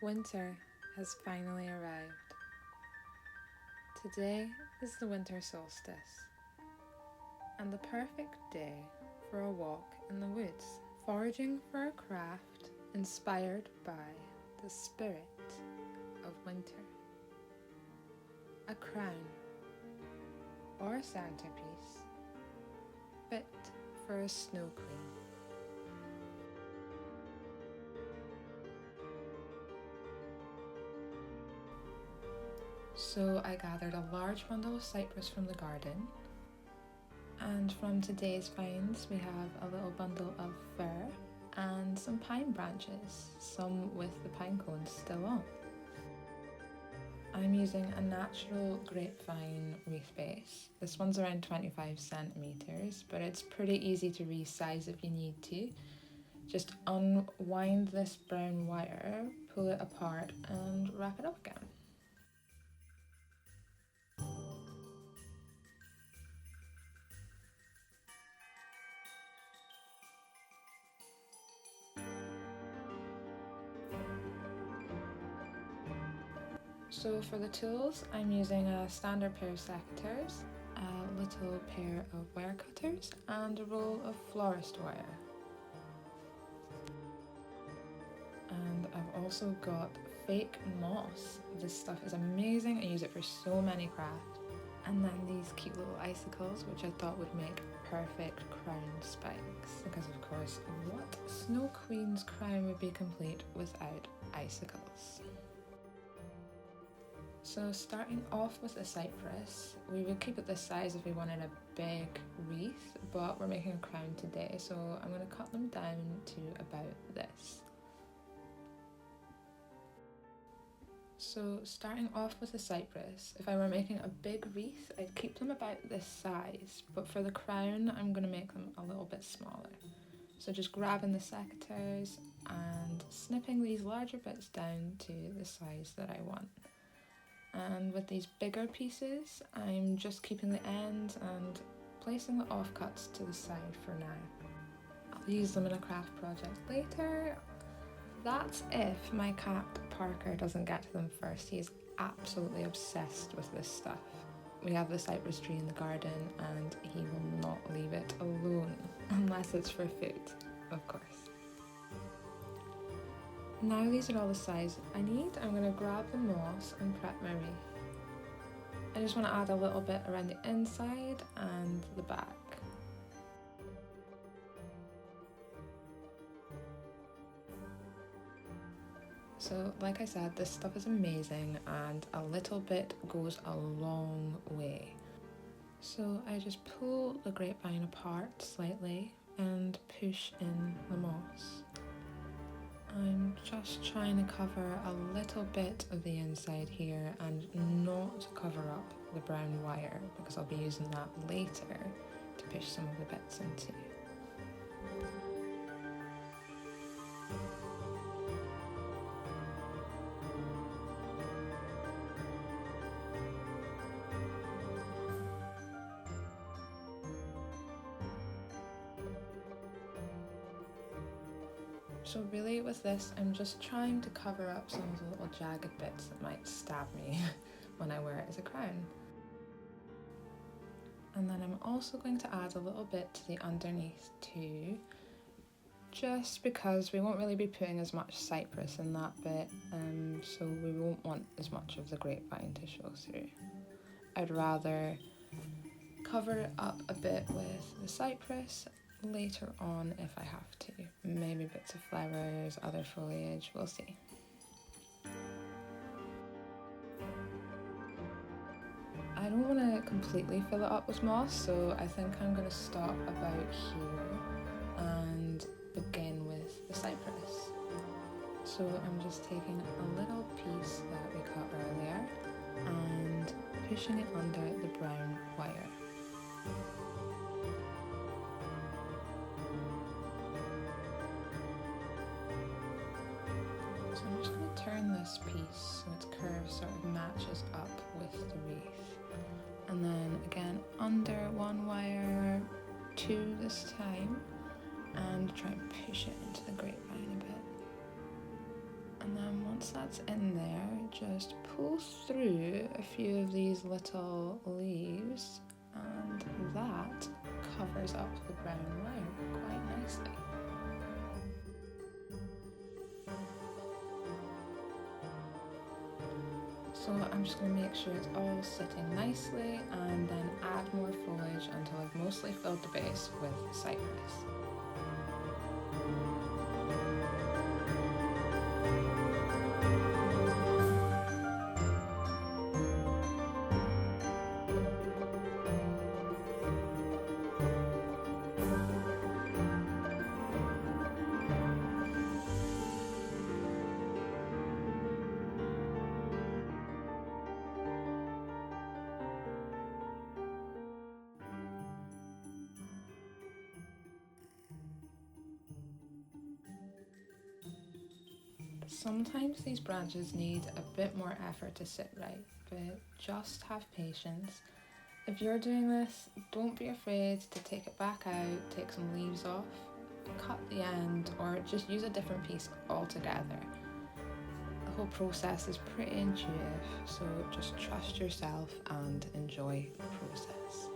Winter has finally arrived. Today is the winter solstice, and the perfect day for a walk in the woods, foraging for a craft inspired by the spirit of winter. A crown or a centrepiece fit for a snow queen. So I gathered a large bundle of cypress from the garden, and from today's finds we have a little bundle of fir and some pine branches, some with the pine cones still on. I'm using a natural grapevine wreath base. This one's around 25 centimeters, but it's pretty easy to resize if you need to. Just unwind this brown wire, pull it apart and wrap it up again. So for the tools, I'm using a standard pair of secateurs, a little pair of wire cutters and a roll of florist wire. And I've also got fake moss. This stuff is amazing, I use it for so many crafts. And then these cute little icicles, which I thought would make perfect crown spikes. Because of course, what Snow Queen's crown would be complete without icicles? So starting off with the cypress, we would keep it this size if we wanted a big wreath, but we're making a crown today, so I'm going to cut them down to about this. So starting off with the cypress, if I were making a big wreath, I'd keep them about this size, but for the crown, I'm going to make them a little bit smaller. So just grabbing the secateurs and snipping these larger bits down to the size that I want. And with these bigger pieces, I'm just keeping the ends and placing the offcuts to the side for now. I'll use them in a craft project later. That's if my cat Parker doesn't get to them first. He is absolutely obsessed with this stuff. We have the cypress tree in the garden and he will not leave it alone unless it's for food, of course. Now these are all the size I need, I'm going to grab the moss and prep my wreath. I just want to add a little bit around the inside and the back. So like I said, this stuff is amazing and a little bit goes a long way. So I just pull the grapevine apart slightly and push in the moss. I'm just trying to cover a little bit of the inside here and not cover up the brown wire because I'll be using that later to push some of the bits into. So really with this, I'm just trying to cover up some of the little jagged bits that might stab me when I wear it as a crown. And then I'm also going to add a little bit to the underneath too, just because we won't really be putting as much cypress in that bit, so we won't want as much of the grapevine to show through. I'd rather cover it up a bit with the cypress later on if I have to. Maybe bits of flowers, other foliage, we'll see. I don't want to completely fill it up with moss, so I think I'm going to stop about here and begin with the cypress. So I'm just taking a little piece that we cut earlier and pushing it under the brown wire. So I'm just going to turn this piece so its curve sort of matches up with the wreath. And then again under one wire, two this time, and try and push it into the grapevine a bit. And then once once that's in there, just pull through a few of these little leaves, and that covers up the brown wire quite nicely. So I'm just going to make sure it's all sitting nicely and then add more foliage until I've mostly filled the base with cypress. Sometimes these branches need a bit more effort to sit right, but just have patience. If you're doing this, don't be afraid to take it back out, take some leaves off, cut the end, or just use a different piece altogether. The whole process is pretty intuitive, so just trust yourself and enjoy the process.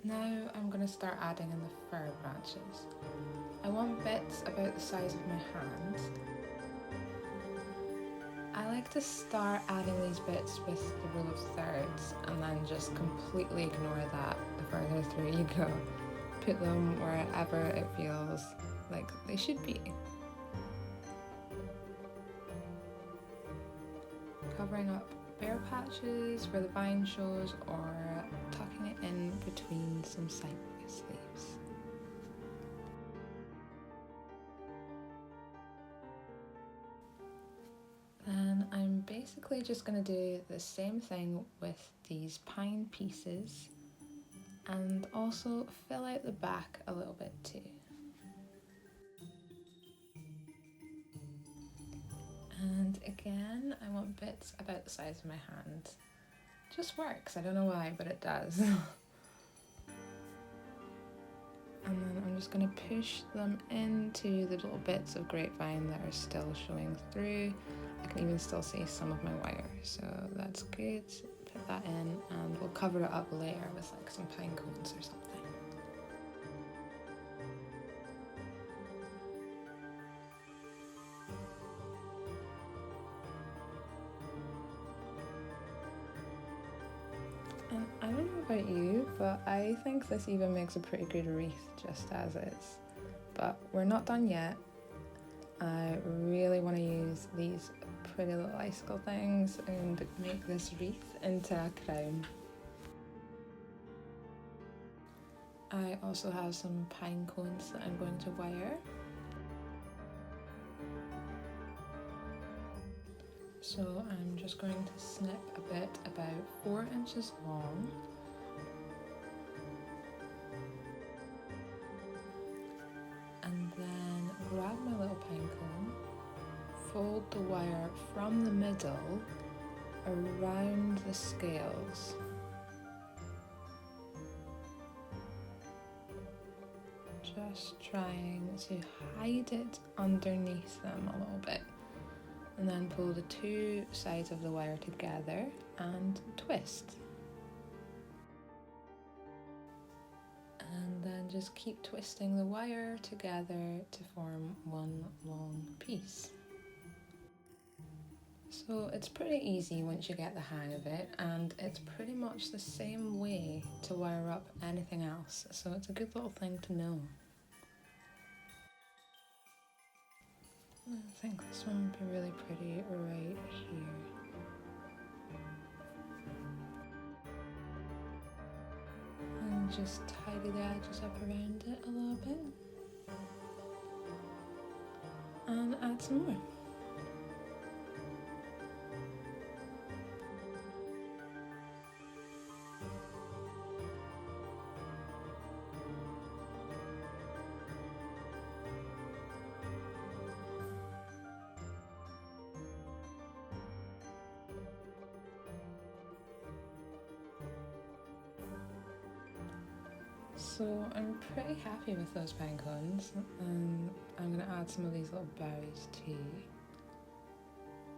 Now I'm going to start adding in the fir branches. I want bits about the size of my hand. I like to start adding these bits with the rule of thirds and then just completely ignore that the further through you go. Put them wherever it feels like they should be. Covering up bare patches where the vine shows or tucking it in between some cypress leaves. Then I'm basically just going to do the same thing with these pine pieces and also fill out the back a little bit too. And again, I want bits about the size of my hand. Just works, I don't know why, but it does. And then I'm just going to push them into the little bits of grapevine that are still showing through. I can even still see some of my wire, so that's good. Put that in and we'll cover it up later with like some pine cones or something. And I don't know about you, but I think this even makes a pretty good wreath just as is. But we're not done yet. I really want to use these pretty little icicle things and make this wreath into a crown. I also have some pine cones that I'm going to wire. So I'm just going to snip a bit about 4 inches long. And then grab my little pine cone, fold the wire from the middle around the scales. Just trying to hide it underneath them a little bit. And then pull the 2 sides of the wire together and twist. And then just keep twisting the wire together to form one long piece. So it's pretty easy once you get the hang of it, and it's pretty much the same way to wire up anything else, so it's a good little thing to know. I think this one would be really pretty right here. just tidy the edges up around it a little bit. And add some more. So I'm pretty happy with those pine cones, and I'm going to add some of these little berries too.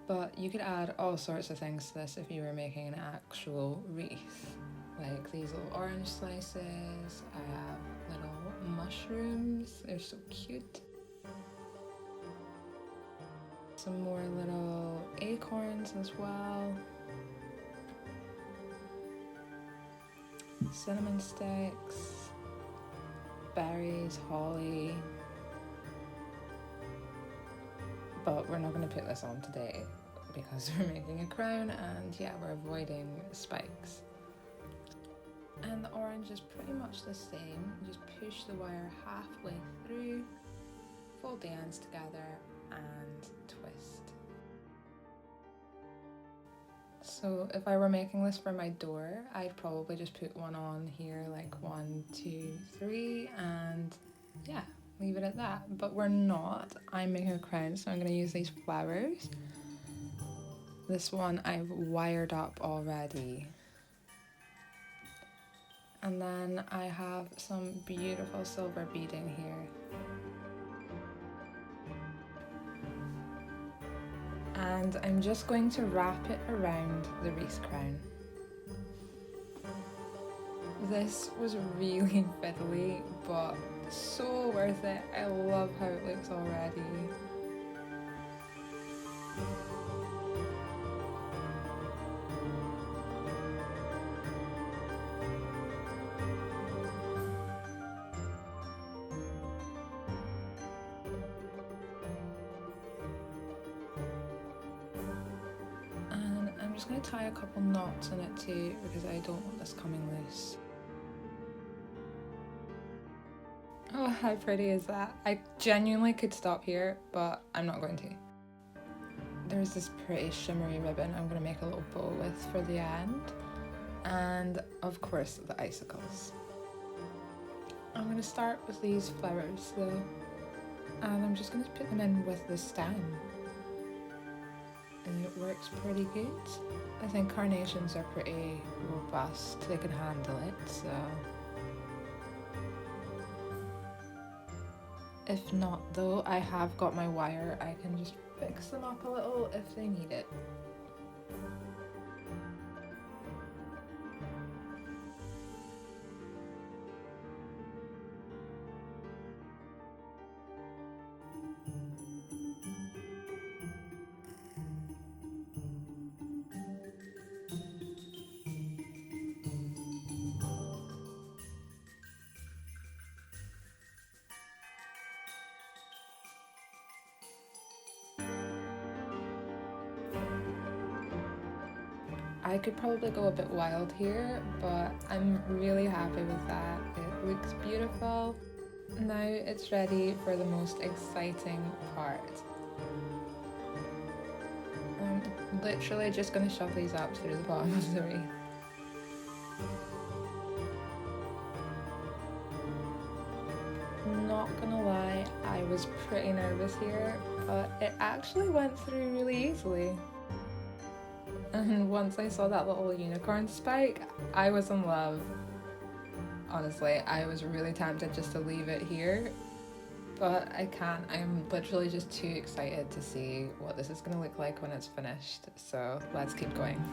But you could add all sorts of things to this if you were making an actual wreath. Like these little orange slices, I have little mushrooms, they're so cute. Some more little acorns as well. Cinnamon sticks, berries, holly. But we're not going to put this on today because we're making a crown, and yeah, we're avoiding spikes. And the orange is pretty much the same. Just push the wire halfway through, fold the ends together and twist. So if I were making this for my door, I'd probably just put one on here, like 1, 2, 3, and yeah, leave it at that. But we're not. I'm making a crown, so I'm going to use these flowers. This one I've wired up already. And then I have some beautiful silver beading here. And I'm just going to wrap it around the wreath crown. This was really fiddly, but so worth it. I love how it looks already. And I'm just going to tie a couple knots in it too, because I don't want this coming loose. Oh, how pretty is that? I genuinely could stop here, but I'm not going to. There's this pretty shimmery ribbon I'm going to make a little bow with for the end. And of course the icicles. I'm going to start with these flowers though. And I'm just going to put them in with the stem. And it works pretty good. I think carnations are pretty robust. They can handle it, so... If not though, I have got my wire. I can just fix them up a little if they need it. I could probably go a bit wild here, but I'm really happy with that. It looks beautiful. Now it's ready for the most exciting part. I'm literally just going to shove these up through the bottom of the wreath. Not gonna lie, I was pretty nervous here, but it actually went through really easily. And once I saw that little unicorn spike, I was in love. Honestly, I was really tempted just to leave it here, but I can't. I'm literally just too excited to see what this is going to look like when it's finished, so let's keep going.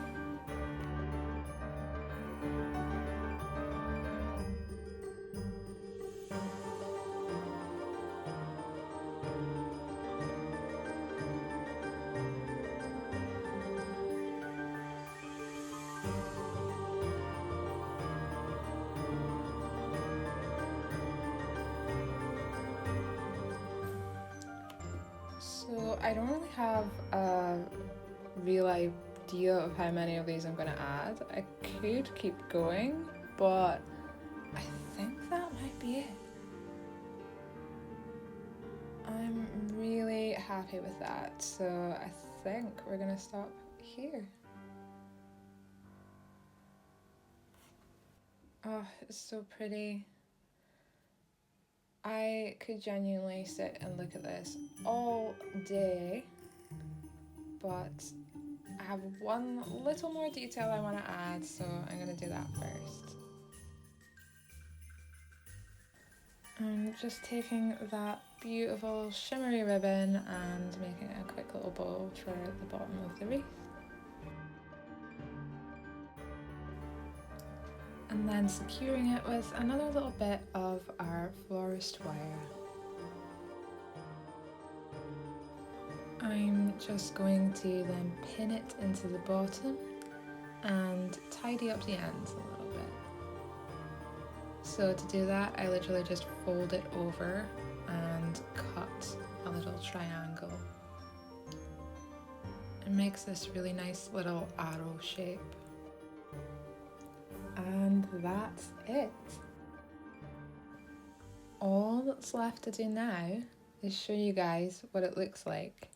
So I don't really have a real idea of how many of these I'm going to add. I could keep going, but I think that might be it. I'm really happy with that, so I think we're gonna stop here. Oh, it's so pretty. I could genuinely sit and look at this all day, but I have one little more detail I want to add, so I'm going to do that first. I'm just taking that beautiful shimmery ribbon and making a quick little bow for the bottom of the wreath. And then securing it with another little bit of our florist wire. I'm just going to then pin it into the bottom and tidy up the ends a little bit. So to do that, I literally just fold it over and cut a little triangle. It makes this really nice little arrow shape. And that's it. All that's left to do now is show you guys what it looks like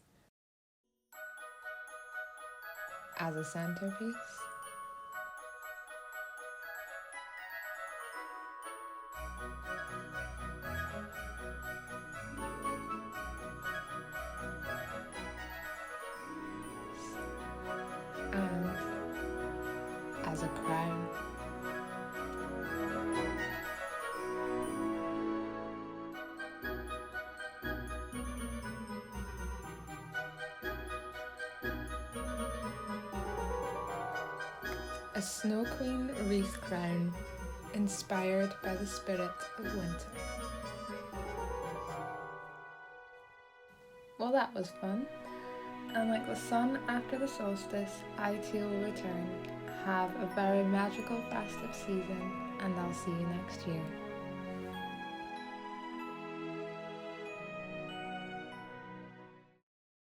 as a centerpiece. And as a crown. A Snow Queen wreath crown inspired by the spirit of winter. Well, that was fun. And like the sun after the solstice, I too will return. Have a very magical festive season, and I'll see you next year.